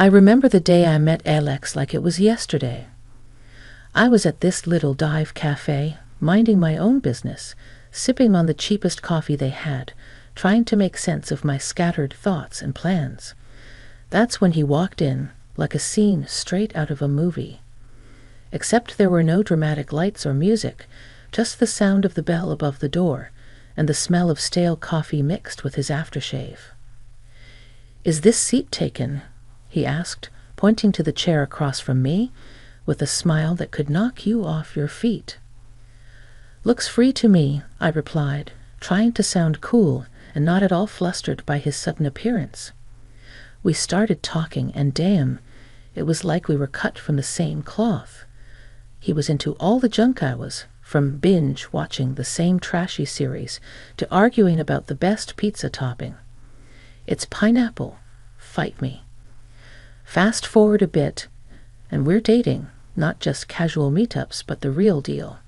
I remember the day I met Alex like it was yesterday. I was at this little dive cafe, minding my own business, sipping on the cheapest coffee they had, trying to make sense of my scattered thoughts and plans. That's when he walked in, like a scene straight out of a movie. Except there were no dramatic lights or music, just the sound of the bell above the door, and the smell of stale coffee mixed with his aftershave. "Is this seat taken?" he asked, pointing to the chair across from me, with a smile that could knock you off your feet. "Looks free to me," I replied, trying to sound cool and not at all flustered by his sudden appearance. We started talking, and damn, it was like we were cut from the same cloth. He was into all the junk I was, from binge watching the same trashy series to arguing about the best pizza topping. It's pineapple. Fight me. Fast forward a bit, and we're dating, not just casual meetups, but the real deal.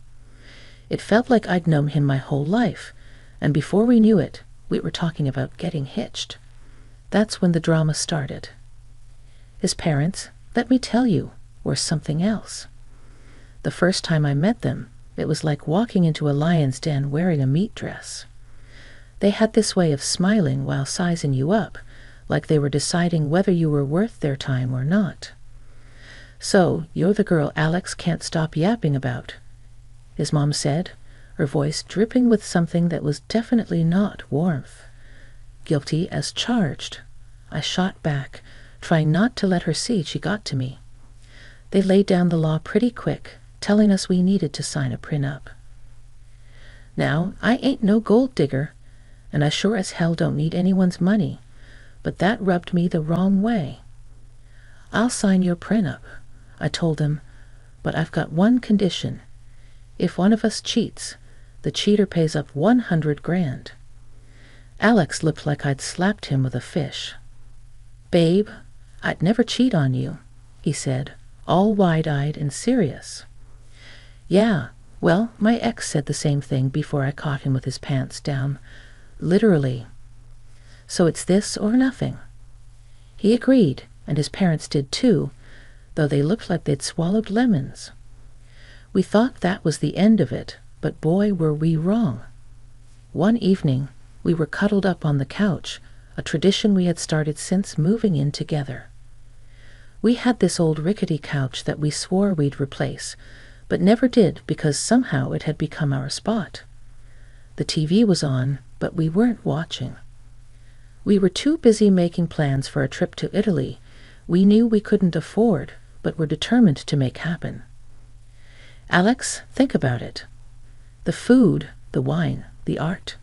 It felt like I'd known him my whole life, and before we knew it, we were talking about getting hitched. That's when the drama started. His parents, let me tell you, were something else. The first time I met them, it was like walking into a lion's den wearing a meat dress. They had this way of smiling while sizing you up, like they were deciding whether you were worth their time or not. "So, you're the girl Alex can't stop yapping about," his mom said, her voice dripping with something that was definitely not warmth. "Guilty as charged," I shot back, trying not to let her see she got to me. They laid down the law pretty quick, telling us we needed to sign a prenup. Now, I ain't no gold digger, and I sure as hell don't need anyone's money, but that rubbed me the wrong way. "I'll sign your prenup," I told him, "but I've got one condition. If one of us cheats, the cheater pays up 100 grand. Alex looked like I'd slapped him with a fish. "Babe, I'd never cheat on you," he said, all wide-eyed and serious. Yeah, well, my ex said the same thing before I caught him with his pants down. Literally. So it's this or nothing. He agreed, and his parents did too, though they looked like they'd swallowed lemons. We thought that was the end of it, but boy, were we wrong. One evening, we were cuddled up on the couch, a tradition we had started since moving in together. We had this old rickety couch that we swore we'd replace, but never did because somehow it had become our spot. The TV was on, but we weren't watching. We were too busy making plans for a trip to Italy we knew we couldn't afford, but were determined to make happen. "Alex, think about it. The food, the wine, the art.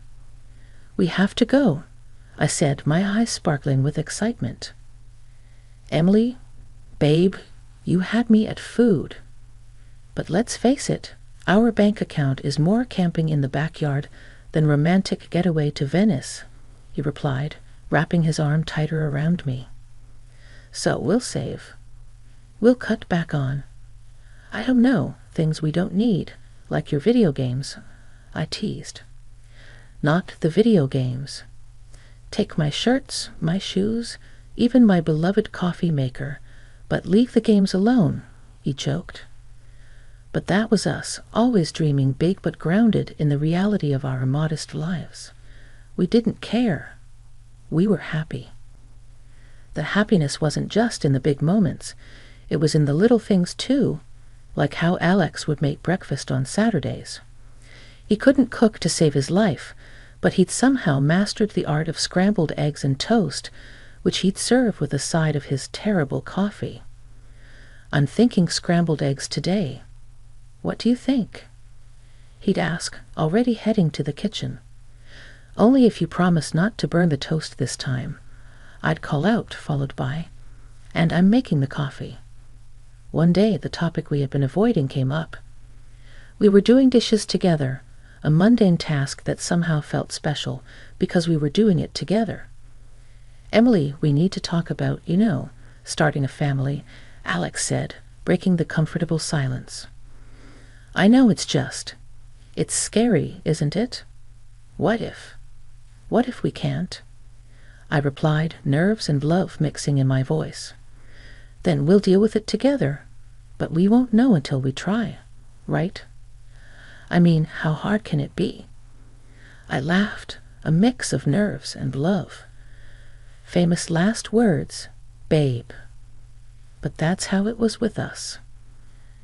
We have to go," I said, my eyes sparkling with excitement. "Emily, babe, you had me at food. But let's face it, our bank account is more camping in the backyard than romantic getaway to Venice," he replied, wrapping his arm tighter around me. "So we'll save. We'll cut back on, I don't know, things we don't need, like your video games," I teased. "Not the video games. Take my shirts, my shoes, even my beloved coffee maker, but leave the games alone," he joked. But that was us, always dreaming big but grounded in the reality of our modest lives. We didn't care. We were happy. The happiness wasn't just in the big moments. It was in the little things too, like how Alex would make breakfast on Saturdays. He couldn't cook to save his life, but he'd somehow mastered the art of scrambled eggs and toast, which he'd serve with a side of his terrible coffee. "I'm thinking scrambled eggs today. What do you think?" he'd ask, already heading to the kitchen. "Only if you promise not to burn the toast this time," I'd call out, followed by, "And I'm making the coffee." One day, the topic we had been avoiding came up. We were doing dishes together, a mundane task that somehow felt special because we were doing it together. "Emily, we need to talk about, starting a family," Alex said, breaking the comfortable silence. "I know it's scary, isn't it? What if? What if we can't?" I replied, nerves and love mixing in my voice. Then we'll deal with it together. But we won't know until we try, right? I mean, how hard can it be? I laughed, a mix of nerves and love. Famous last words, babe. But that's how it was with us.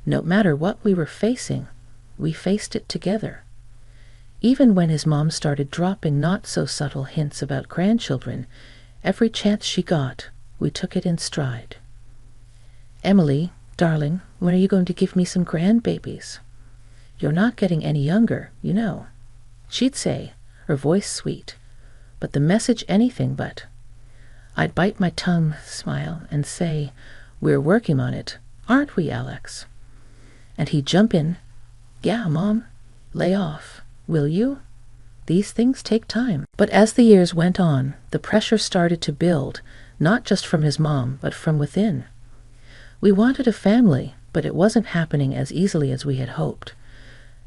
No matter what we were facing, we faced it together. Even when his mom started dropping not-so-subtle hints about grandchildren, every chance she got, we took it in stride. Emily, darling, when are you going to give me some grandbabies? You're not getting any younger, you know. She'd say, her voice sweet, but the message anything but. I'd bite my tongue, smile, and say, we're working on it, aren't we, Alex? And he'd jump in, yeah, Mom, lay off, will you? These things take time. But as the years went on, the pressure started to build, not just from his mom, but from within. We wanted a family, but it wasn't happening as easily as we had hoped.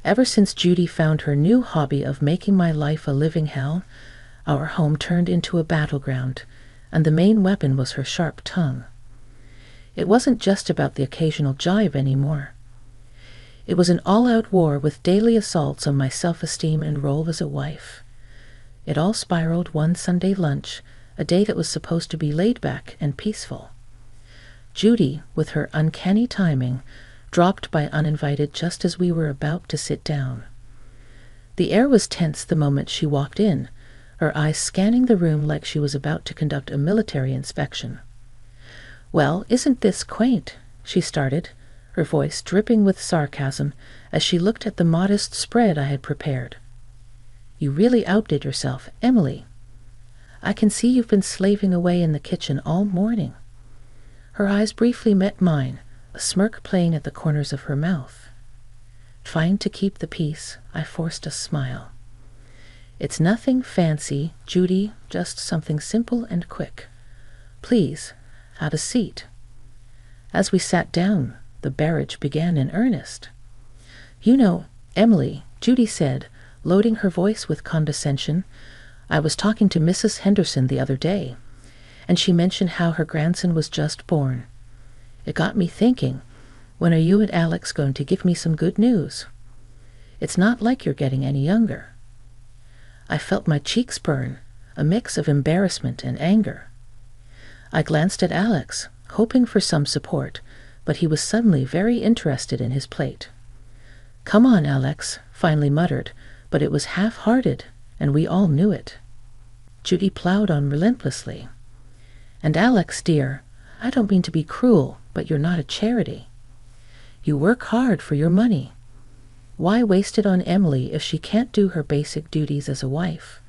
Ever since Judy found her new hobby of making my life a living hell, our home turned into a battleground, and the main weapon was her sharp tongue. It wasn't just about the occasional jibe anymore. It was an all-out war with daily assaults on my self-esteem and role as a wife. It all spiraled one Sunday lunch, a day that was supposed to be laid back and peaceful. Judy, with her uncanny timing, dropped by uninvited just as we were about to sit down. The air was tense the moment she walked in, her eyes scanning the room like she was about to conduct a military inspection. "Well, isn't this quaint?" she started, her voice dripping with sarcasm as she looked at the modest spread I had prepared. "You really outdid yourself, Emily. I can see you've been slaving away in the kitchen all morning." Her eyes briefly met mine, a smirk playing at the corners of her mouth. Trying to keep the peace, I forced a smile. "It's nothing fancy, Judy, just something simple and quick. Please, have a seat." As we sat down, the barrage began in earnest. "You know, Emily," Judy said, loading her voice with condescension, "I was talking to Mrs. Henderson the other day, and she mentioned how her grandson was just born. It got me thinking, when are you and Alex going to give me some good news? It's not like you're getting any younger." I felt my cheeks burn, a mix of embarrassment and anger. I glanced at Alex, hoping for some support, but he was suddenly very interested in his plate. "Come on, Alex," finally muttered, but it was half-hearted, and we all knew it. Judy plowed on relentlessly. "And Alex, dear, I don't mean to be cruel, but you're not a charity. You work hard for your money. Why waste it on Emily if she can't do her basic duties as a wife?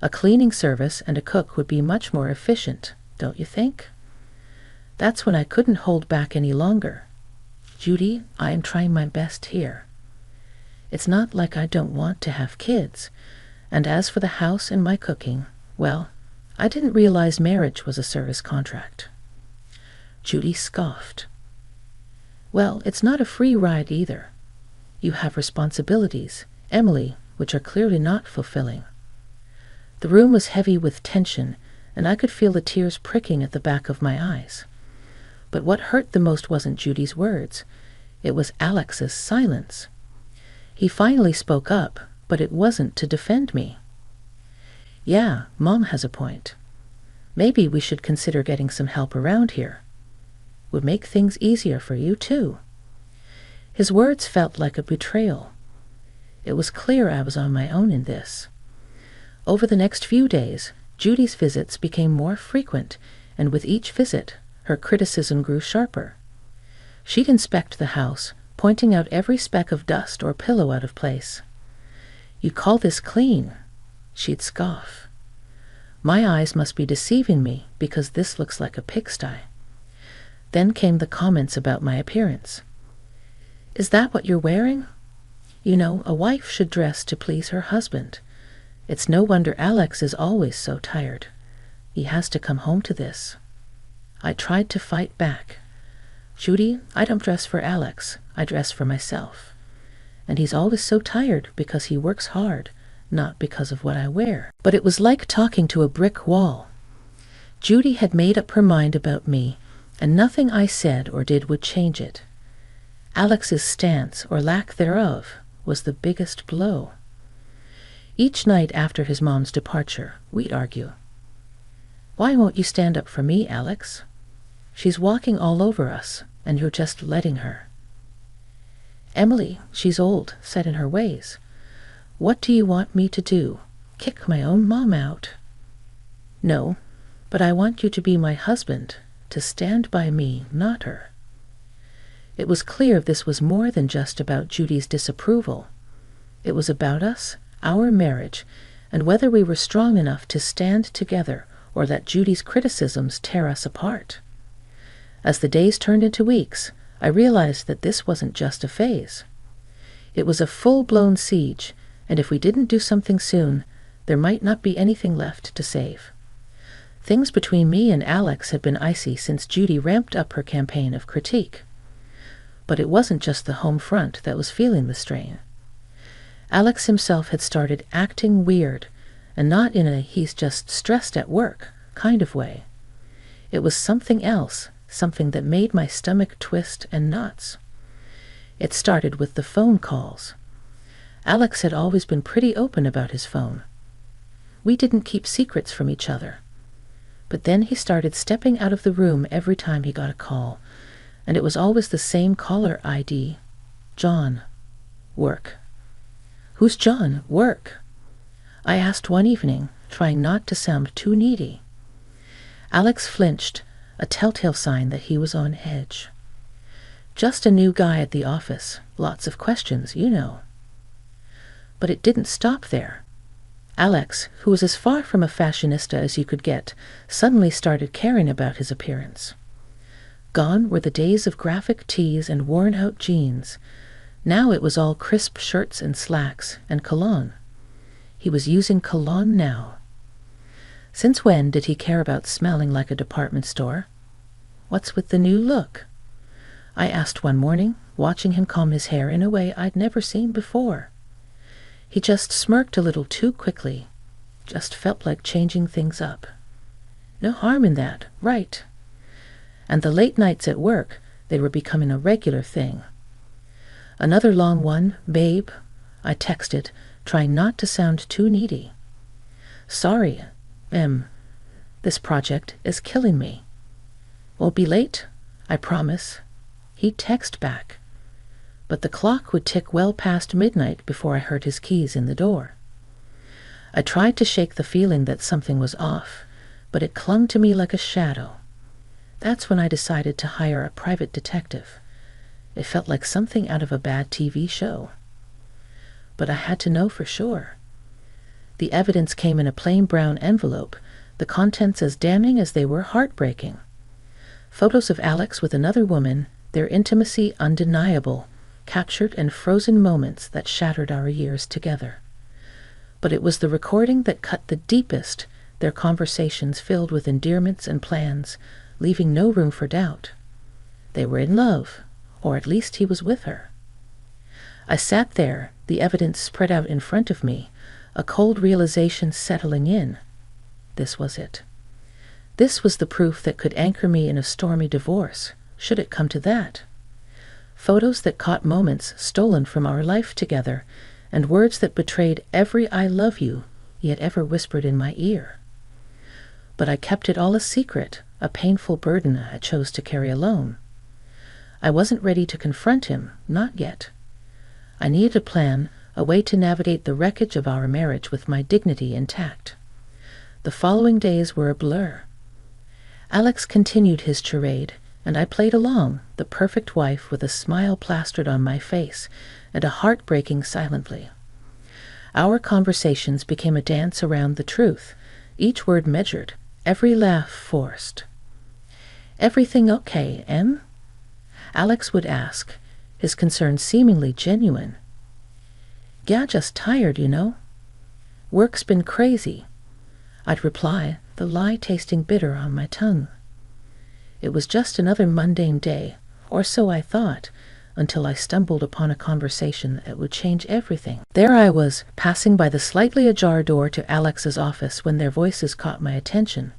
A cleaning service and a cook would be much more efficient, don't you think?" That's when I couldn't hold back any longer. "Judy, I am trying my best here. It's not like I don't want to have kids, and as for the house and my cooking, well, I didn't realize marriage was a service contract." Judy scoffed. "Well, it's not a free ride either. You have responsibilities, Emily, which are clearly not fulfilling." The room was heavy with tension, and I could feel the tears pricking at the back of my eyes. But what hurt the most wasn't Judy's words. It was Alex's silence. He finally spoke up, but it wasn't to defend me. "Yeah, Mom has a point. Maybe we should consider getting some help around here. Would make things easier for you, too." His words felt like a betrayal. It was clear I was on my own in this. Over the next few days, Judy's visits became more frequent, and with each visit, her criticism grew sharper. She'd inspect the house, pointing out every speck of dust or pillow out of place. "You call this clean?" She'd scoff. My eyes must be deceiving me because this looks like a pigsty. Then came the comments about my appearance. "Is that what you're wearing? You know, a wife should dress to please her husband. It's no wonder Alex is always so tired. He has to come home to this." I tried to fight back. "Judy, I don't dress for Alex. I dress for myself. And he's always so tired because he works hard, not because of what I wear." But it was like talking to a brick wall. Judy had made up her mind about me, and nothing I said or did would change it. Alex's stance, or lack thereof, was the biggest blow. Each night after his mom's departure, we'd argue. "Why won't you stand up for me, Alex? She's walking all over us, and you're just letting her." "Emily, she's old, set in her ways. What do you want me to do? Kick my own mom out?" "No, but I want you to be my husband, to stand by me, not her." It was clear this was more than just about Judy's disapproval. It was about us, our marriage, and whether we were strong enough to stand together or let Judy's criticisms tear us apart. As the days turned into weeks, I realized that this wasn't just a phase. It was a full-blown siege, and if we didn't do something soon, there might not be anything left to save. Things between me and Alex had been icy since Judy ramped up her campaign of critique. But it wasn't just the home front that was feeling the strain. Alex himself had started acting weird, and not in a "he's just stressed at work" kind of way. It was something else, something that made my stomach twist and knots. It started with the phone calls. Alex had always been pretty open about his phone. We didn't keep secrets from each other. But then he started stepping out of the room every time he got a call, and it was always the same caller ID. "John. Work." "Who's John? Work?" I asked one evening, trying not to sound too needy. Alex flinched, a telltale sign that he was on edge. "Just a new guy at the office. Lots of questions, you know." But it didn't stop there. Alex, who was as far from a fashionista as you could get, suddenly started caring about his appearance. Gone were the days of graphic tees and worn-out jeans. Now it was all crisp shirts and slacks and cologne. He was using cologne now. Since when did he care about smelling like a department store? "What's with the new look?" I asked one morning, watching him comb his hair in a way I'd never seen before. He just smirked a little too quickly. Just felt like changing things up. No harm in that, right? And the late nights at work, they were becoming a regular thing. "Another long one, babe," I texted, trying not to sound too needy. "Sorry, this project is killing me." "Won't be late, I promise." He'd text back. But the clock would tick well past midnight before I heard his keys in the door. I tried to shake the feeling that something was off, but it clung to me like a shadow. That's when I decided to hire a private detective. It felt like something out of a bad TV show. But I had to know for sure. The evidence came in a plain brown envelope, the contents as damning as they were heartbreaking. Photos of Alex with another woman, their intimacy undeniable, captured and frozen moments that shattered our years together. But it was the recording that cut the deepest, their conversations filled with endearments and plans, leaving no room for doubt. They were in love, or at least he was with her. I sat there, the evidence spread out in front of me, a cold realization settling in. This was it. This was the proof that could anchor me in a stormy divorce, should it come to that. Photos that caught moments stolen from our life together, and words that betrayed every "I love you" he had ever whispered in my ear. But I kept it all a secret, a painful burden I chose to carry alone. I wasn't ready to confront him, not yet. I needed a plan, a way to navigate the wreckage of our marriage with my dignity intact. The following days were a blur. Alex continued his charade, and I played along, the perfect wife with a smile plastered on my face and a heart breaking silently. Our conversations became a dance around the truth, each word measured, every laugh forced. "Everything okay, Em?" Alex would ask, his concern seemingly genuine. "Yeah, just tired, you know. Work's been crazy." I'd reply, the lie tasting bitter on my tongue. It was just another mundane day, or so I thought, until I stumbled upon a conversation that would change everything. There I was, passing by the slightly ajar door to Alex's office when their voices caught my attention.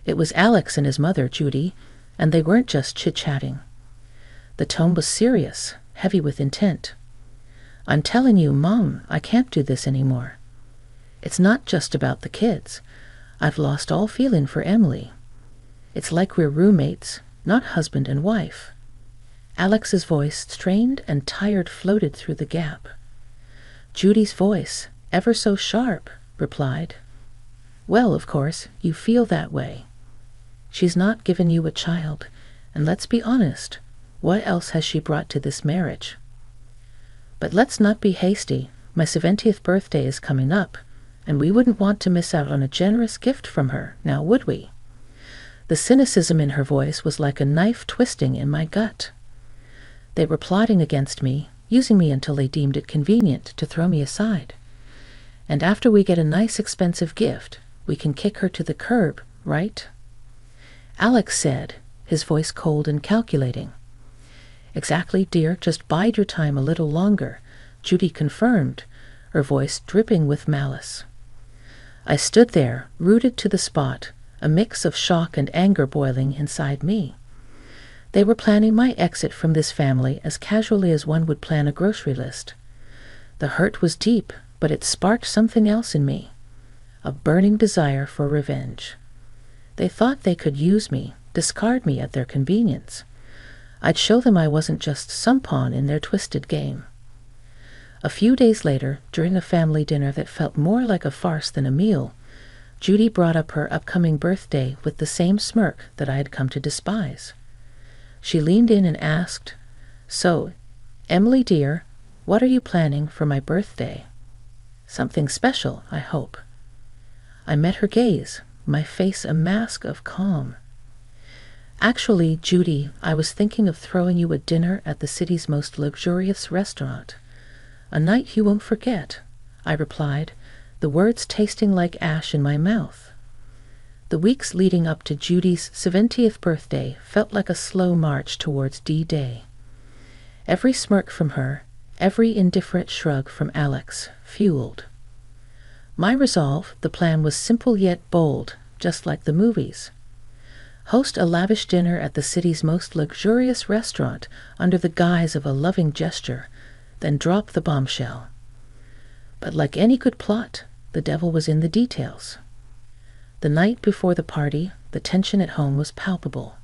It was Alex and his mother, Judy, And they weren't just chit-chatting. The tone was serious, heavy with intent. "I'm telling you, Mom, I can't do this anymore. It's not just about the kids. I've lost all feeling for Emily. It's like we're roommates, not husband and wife." Alex's voice, strained and tired, floated through the gap. Judy's voice, ever so sharp, replied, "Well, of course, you feel that way. She's not given you a child, and let's be honest, what else has she brought to this marriage? But let's not be hasty. My 70th birthday is coming up, and we wouldn't want to miss out on a generous gift from her, now would we?" The cynicism in her voice was like a knife twisting in my gut. They were plotting against me, using me until they deemed it convenient to throw me aside. And after we get a nice expensive gift, we can kick her to the curb, right? Alex said, his voice cold and calculating. "Exactly, dear, just bide your time a little longer," Judy confirmed, her voice dripping with malice. I stood there, rooted to the spot, a mix of shock and anger boiling inside me. They were planning my exit from this family as casually as one would plan a grocery list. The hurt was deep, but it sparked something else in me, a burning desire for revenge. They thought they could use me, discard me at their convenience. I'd show them I wasn't just some pawn in their twisted game. A few days later, during a family dinner that felt more like a farce than a meal, Judy brought up her upcoming birthday with the same smirk that I had come to despise. She leaned in and asked, "So, Emily dear, what are you planning for my birthday? Something special, I hope." I met her gaze, my face a mask of calm. "Actually, Judy, I was thinking of throwing you a dinner at the city's most luxurious restaurant. A night you won't forget," I replied, the words tasting like ash in my mouth. The weeks leading up to Judy's 70th birthday felt like a slow march towards D-Day. Every smirk from her, every indifferent shrug from Alex, fueled my resolve. The plan was simple yet bold, just like the movies. Host a lavish dinner at the city's most luxurious restaurant under the guise of a loving gesture, then drop the bombshell. But like any good plot, the devil was in the details. The night before the party, the tension at home was palpable.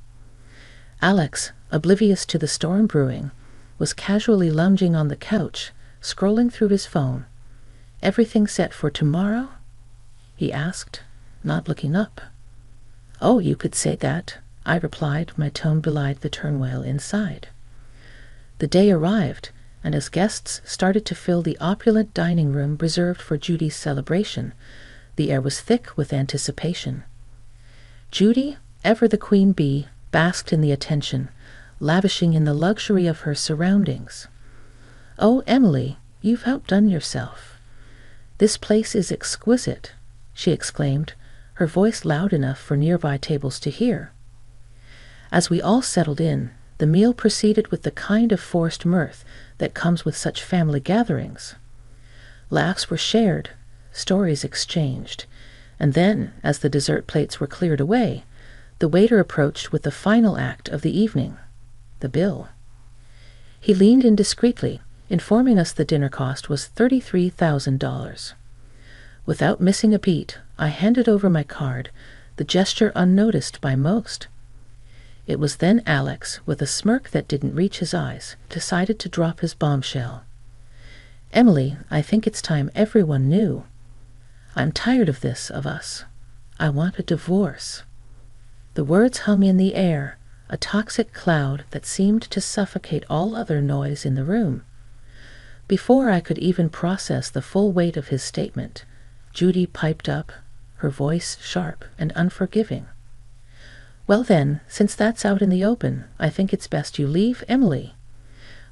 Alex, oblivious to the storm brewing, was casually lounging on the couch, scrolling through his phone. "Everything set for tomorrow?" he asked, not looking up. "Oh, you could say that," I replied, my tone belied the turmoil inside. The day arrived, and as guests started to fill the opulent dining room reserved for Judy's celebration, the air was thick with anticipation. Judy, ever the queen bee, basked in the attention, lavishing in the luxury of her surroundings. "Oh, Emily, you've outdone yourself. This place is exquisite," she exclaimed, her voice loud enough for nearby tables to hear. As we all settled in, the meal proceeded with the kind of forced mirth that comes with such family gatherings. Laughs were shared, stories exchanged, and then, as the dessert plates were cleared away, the waiter approached with the final act of the evening, the bill. He leaned in discreetly, informing us the dinner cost was $33,000. Without missing a beat, I handed over my card, the gesture unnoticed by most. It was then Alex, with a smirk that didn't reach his eyes, decided to drop his bombshell. "Emily, I think it's time everyone knew. I'm tired of this, of us. I want a divorce." The words hung in the air, a toxic cloud that seemed to suffocate all other noise in the room. Before I could even process the full weight of his statement, Judy piped up, her voice sharp and unforgiving. "Well then, since that's out in the open, I think it's best you leave, Emily.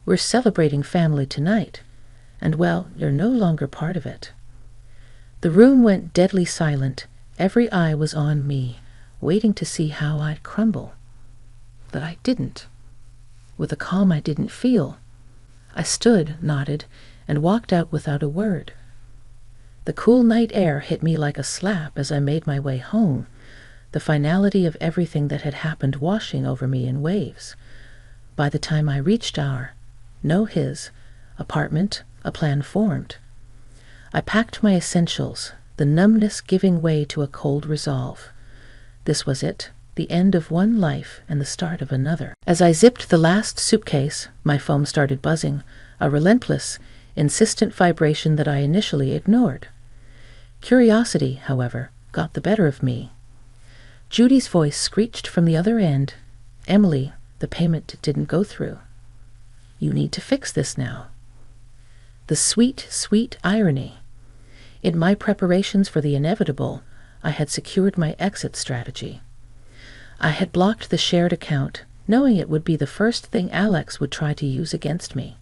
We're celebrating family tonight, and well, you're no longer part of it." The room went deadly silent. Every eye was on me, waiting to see how I'd crumble. But I didn't. With a calm I didn't feel, I stood, nodded, and walked out without a word. The cool night air hit me like a slap as I made my way home, the finality of everything that had happened washing over me in waves. By the time I reached his apartment, a plan formed. I packed my essentials, the numbness giving way to a cold resolve. This was it, the end of one life and the start of another. As I zipped the last suitcase, my phone started buzzing, a relentless, insistent vibration that I initially ignored. Curiosity, however, got the better of me. Judy's voice screeched from the other end, "Emily, the payment didn't go through. You need to fix this now." The sweet, sweet irony. In my preparations for the inevitable, I had secured my exit strategy. I had blocked the shared account, knowing it would be the first thing Alex would try to use against me.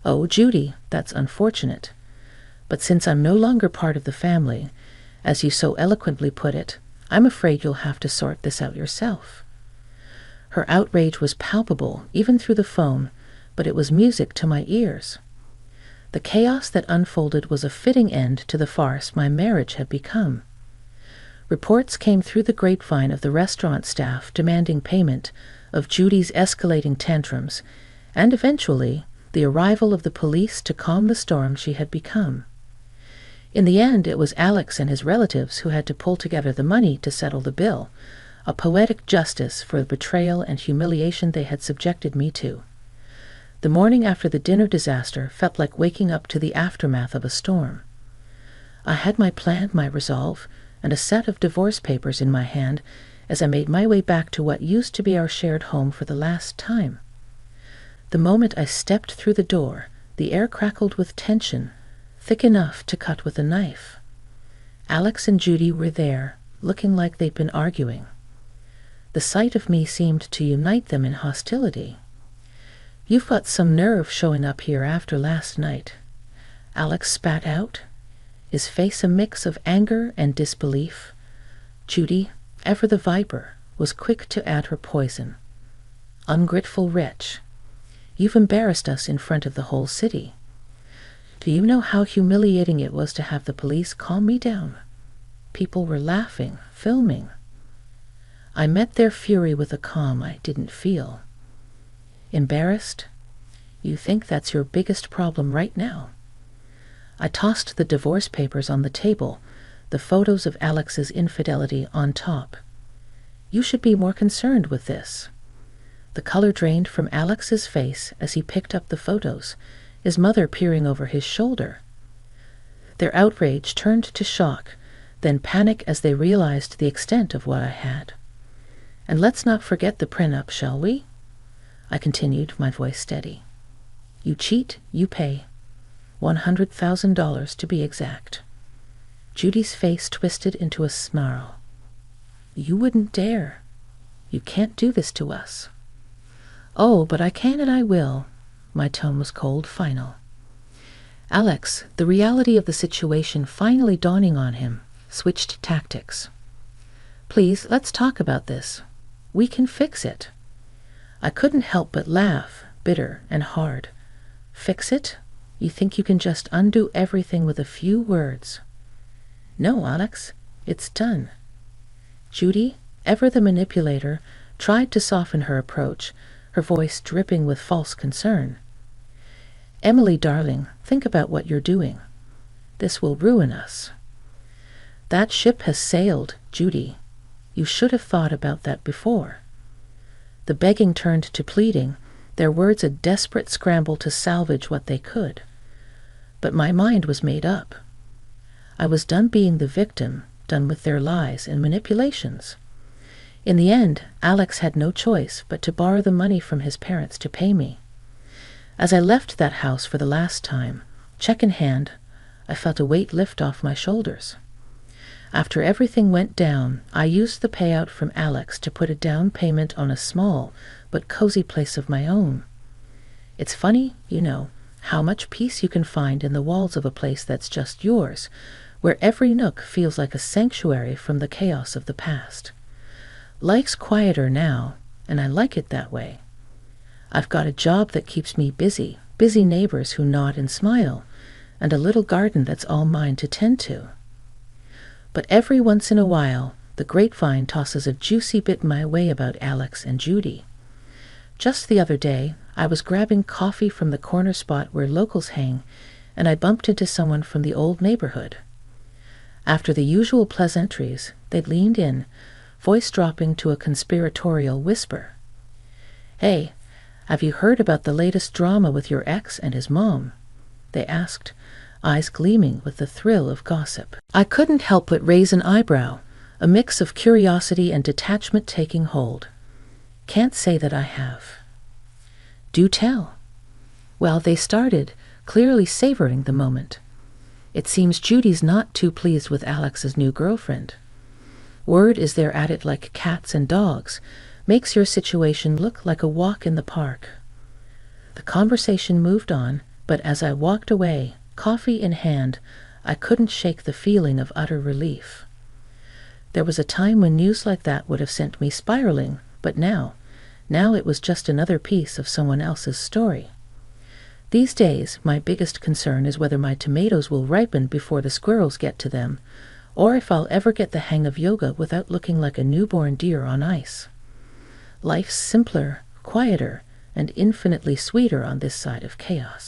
"Oh, Judy, that's unfortunate. But since I'm no longer part of the family, as you so eloquently put it, I'm afraid you'll have to sort this out yourself." Her outrage was palpable, even through the phone, but it was music to my ears. The chaos that unfolded was a fitting end to the farce my marriage had become. Reports came through the grapevine of the restaurant staff demanding payment, of Judy's escalating tantrums, and eventually the arrival of the police to calm the storm she had become. In the end, it was Alex and his relatives who had to pull together the money to settle the bill, a poetic justice for the betrayal and humiliation they had subjected me to. The morning after the dinner disaster felt like waking up to the aftermath of a storm. I had my plan, my resolve, and a set of divorce papers in my hand as I made my way back to what used to be our shared home for the last time. The moment I stepped through the door, the air crackled with tension, thick enough to cut with a knife. Alex and Judy were there, looking like they'd been arguing. The sight of me seemed to unite them in hostility. "You've got some nerve showing up here after last night," Alex spat out, his face a mix of anger and disbelief. Judy, ever the viper, was quick to add her poison. "Ungrateful wretch. You've embarrassed us in front of the whole city. Do you know how humiliating it was to have the police calm me down? People were laughing, filming." I met their fury with a calm I didn't feel. "Embarrassed? You think that's your biggest problem right now?" I tossed the divorce papers on the table, the photos of Alex's infidelity on top. "You should be more concerned with this." The color drained from Alex's face as he picked up the photos, his mother peering over his shoulder. Their outrage turned to shock, then panic as they realized the extent of what I had. "And let's not forget the prenup, shall we?" I continued, my voice steady. "You cheat, you pay. $100,000 to be exact." Judy's face twisted into a snarl. "You wouldn't dare. You can't do this to us." "Oh, but I can and I will." My tone was cold, final. Alex, the reality of the situation finally dawning on him, switched tactics. "Please, let's talk about this. We can fix it." I couldn't help but laugh, bitter and hard. "Fix it? You think you can just undo everything with a few words?" "No, Alex, it's done." Judy, ever the manipulator, tried to soften her approach, her voice dripping with false concern. "Emily, darling, think about what you're doing. This will ruin us." "That ship has sailed, Judy. You should have thought about that before." The begging turned to pleading, their words a desperate scramble to salvage what they could. But my mind was made up. I was done being the victim, done with their lies and manipulations. In the end, Alex had no choice but to borrow the money from his parents to pay me. As I left that house for the last time, check in hand, I felt a weight lift off my shoulders. After everything went down, I used the payout from Alex to put a down payment on a small but cozy place of my own. It's funny, how much peace you can find in the walls of a place that's just yours, where every nook feels like a sanctuary from the chaos of the past. Life's quieter now, and I like it that way. I've got a job that keeps me busy neighbors who nod and smile, and a little garden that's all mine to tend to. But every once in a while, the grapevine tosses a juicy bit my way about Alex and Judy. Just the other day, I was grabbing coffee from the corner spot where locals hang, and I bumped into someone from the old neighborhood. After the usual pleasantries, they leaned in, voice dropping to a conspiratorial whisper. "Hey, have you heard about the latest drama with your ex and his mom?" they asked, eyes gleaming with the thrill of gossip. I couldn't help but raise an eyebrow, a mix of curiosity and detachment taking hold. Can't say that I have. Do tell. Well, they started, clearly savoring the moment. It seems Judy's not too pleased with Alex's new girlfriend. Word is they're at it like cats and dogs, makes your situation look like a walk in the park. The conversation moved on, but as I walked away, coffee in hand, I couldn't shake the feeling of utter relief. There was a time when news like that would have sent me spiraling, but now it was just another piece of someone else's story. These days, my biggest concern is whether my tomatoes will ripen before the squirrels get to them, or if I'll ever get the hang of yoga without looking like a newborn deer on ice. Life's simpler, quieter, and infinitely sweeter on this side of chaos.